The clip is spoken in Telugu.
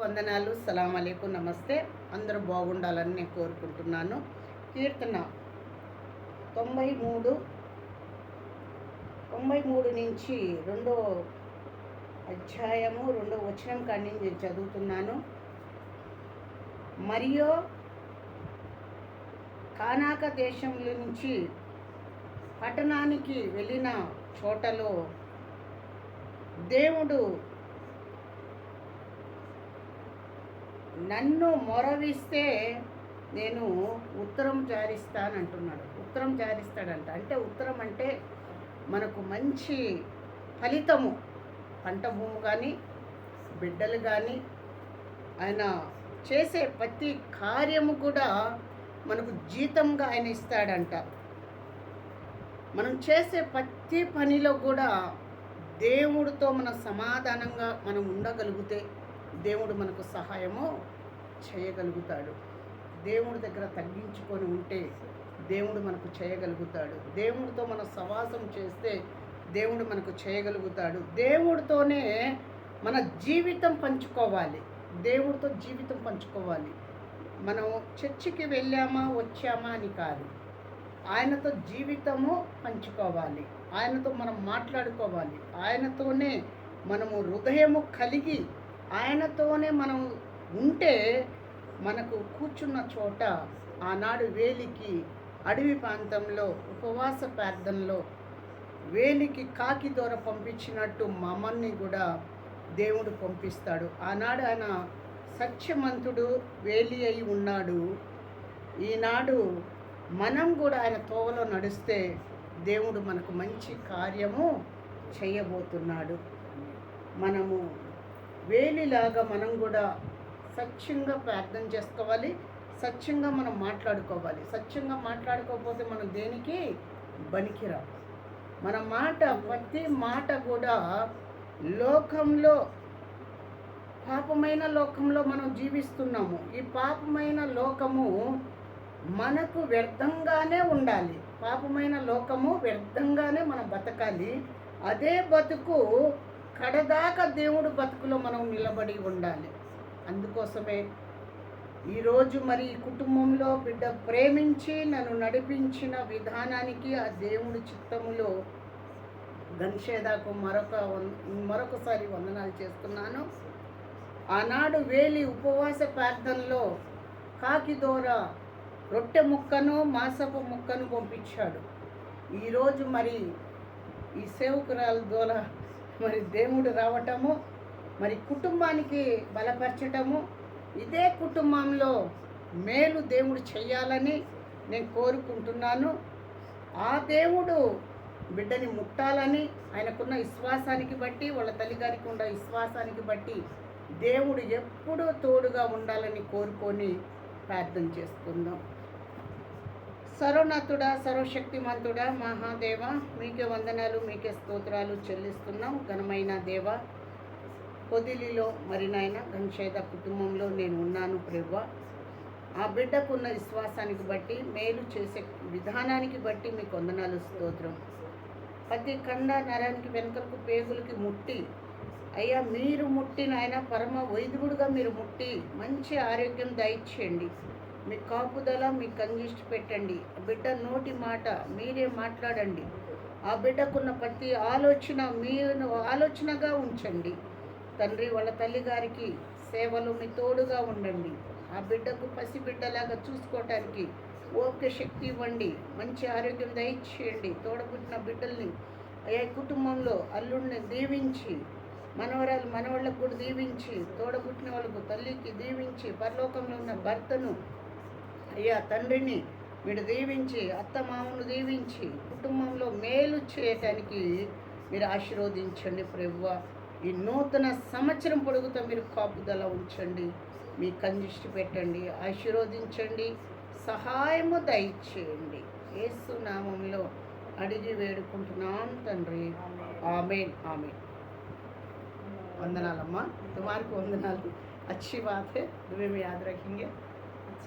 వందనాలు, సలాం అలైకుం, నమస్తే. అందరూ బాగుండాలని నేను కోరుకుంటున్నాను. కీర్తన 93 నుంచి 2వ అధ్యాయము 2వ వచనం కాడి నేను చదువుతున్నాను. మరియు కానాక దేశంలో నుంచి పట్టణానికి వెళ్ళిన చోటలో దేవుడు నన్ను మొరవిస్తే నేను ఉత్తరం జారిస్తానంటున్నాడు. ఉత్తరం జారిస్తాడంట. అంటే ఉత్తరం అంటే మనకు మంచి ఫలితము, పంట భూమి కానీ బిడ్డలు కానీ ఆయన చేసే ప్రతి కార్యము కూడా మనకు జీతంగా ఆయన ఇస్తాడంట. మనం చేసే ప్రతి పనిలో కూడా దేవుడితో మన సమాధానంగా మనం ఉండగలిగితే దేవుడు మనకు సహాయము చేయగలుగుతాడు. దేవుడి దగ్గర తగ్గించుకొని ఉంటే దేవుడు మనకు చేయగలుగుతాడు. దేవుడితో మన సవాసం చేస్తే దేవుడు మనకు చేయగలుగుతాడు. దేవుడితోనే మన జీవితం పంచుకోవాలి. దేవుడితో జీవితం పంచుకోవాలి. మనం చర్చికి వెళ్ళామా వచ్చామా అని కాదు, ఆయనతో జీవితము పంచుకోవాలి. ఆయనతో మనం మాట్లాడుకోవాలి. ఆయనతోనే మనము హృదయము కలిగి ఆయనతోనే మనం ఉంటే మనకు కూర్చున్న చోట ఆనాడు వేలికి అడవి ప్రాంతంలో ఉపవాస ప్రార్థనలో వేలికి కాకి దూర పంపించినట్టు మమ్మల్ని కూడా దేవుడు పంపిస్తాడు. ఆనాడు ఆయన సత్యమంతుడు వేలి అయి ఉన్నాడు. ఈనాడు మనం కూడా ఆయన తోవలో నడిస్తే దేవుడు మనకు మంచి కార్యము చేయబోతున్నాడు. మనము వేలిలాగా మనం కూడా సత్యంగా ప్రార్థన చేసుకోవాలి. సత్యంగా మనం మాట్లాడుకోవాలి. సత్యంగా మాట్లాడుకోకపోతే మనం దేనికి బనికిరా. మన మాట, ప్రతి మాట కూడా లోకంలో, పాపమైన లోకంలో మనం జీవిస్తున్నాము. ఈ పాపమైన లోకము మనకు వ్యర్థంగానే ఉండాలి. పాపమైన లోకము వ్యర్థంగానే మనం బతకాలి. అదే బతుకు కడదాకా దేవుడు బతుకులో మనం నిలబడి ఉండాలి. అందుకోసమే ఈరోజు మరి ఈ కుటుంబంలో బిడ్డ ప్రేమించి నన్ను నడిపించిన విధానానికి ఆ దేవుడి చిత్తములో గన్షేదాకు మరొకసారి వందనాలు చేస్తున్నాను. ఆనాడు వేలి ఉపవాస ప్రార్థనలో కాకి ద్వారా రొట్టె ముక్కను మాసపు ముక్కను పంపించాడు. ఈరోజు మరి ఈ సేవకురాల ద్వారా మరి దేవుడు రావటము, మరి కుటుంబానికి బలపరచటము, ఇదే కుటుంబంలో మేలు దేవుడు చెయ్యాలని నేను కోరుకుంటున్నాను. ఆ దేవుడు బిడ్డని ముట్టాలని ఆయనకున్న విశ్వాసానికి బట్టి, వాళ్ళ తల్లిగారికి ఉన్న విశ్వాసానికి బట్టి దేవుడు ఎప్పుడూ తోడుగా ఉండాలని కోరుకొని ప్రార్థన చేసుకుందాం. సర్వోన్నతుడా, సర్వశక్తిమంతుడా, మహాదేవ, మీకే వందనాలు, మీకే స్తోత్రాలు చెల్లిస్తున్నాం. ఘనమైన దేవ, పొదిలిలో మరి నాయన గన్షేద కుటుంబంలో నేను ఉన్నాను ప్రభువా. ఆ బిడ్డకున్న విశ్వాసానికి బట్టి, మేలు చేసే విధానానికి బట్టి మీకు వందనాలు, స్తోత్రం. ప్రతి కండ నరానికి, వెనుకలకు, పేగులకి ముట్టి అయ్యా మీరు ముట్టి నాయన పరమ వైద్యుడుగా మీరు ముట్టి మంచి ఆరోగ్యం దయచేయండి. మీ కాపుదల మీ కంజిష్టి పెట్టండి. ఆ బిడ్డ నోటి మాట మీరే మాట్లాడండి. ఆ బిడ్డకున్న ప్రతి ఆలోచన మీరు ఆలోచనగా ఉంచండి తండ్రి. వాళ్ళ తల్లిగారికి సేవలు మీ తోడుగా ఉండండి. ఆ బిడ్డకు పసిబిడ్డలాగా చూసుకోవటానికి ఓపిక శక్తి ఇవ్వండి. మంచి ఆరోగ్యం దయచేయండి. తోడబుట్టిన బిడ్డల్ని అయ్యా కుటుంబంలో అల్లుడిని దీవించి, మనవరాలు మనవాళ్ళకు కూడా దీవించి, తోడబుట్టిన వాళ్ళకు తల్లికి దీవించి, పరలోకంలో ఉన్న భర్తను అయ్యా తండ్రిని వీడు దీవించి, అత్తమామను దీవించి, కుటుంబంలో మేలు చేయటానికి మీరు ఆశీర్వదించండి ప్రభువా. ఈ నూతన సంవత్సరం పొడుగుతో మీరు కాపుదల ఉంచండి. మీ కంజిష్టి పెట్టండి, ఆశీర్వదించండి, సహాయము దయచేయండి. యేసు నామంలో అడిగి వేడుకుంటున్నాను తండ్రి. ఆమేన్, ఆమేన్. వందనాలమ్మా, तुम्हारे को वंदनाలు. अच्छी बात है, दुआ में याद रखेंगे.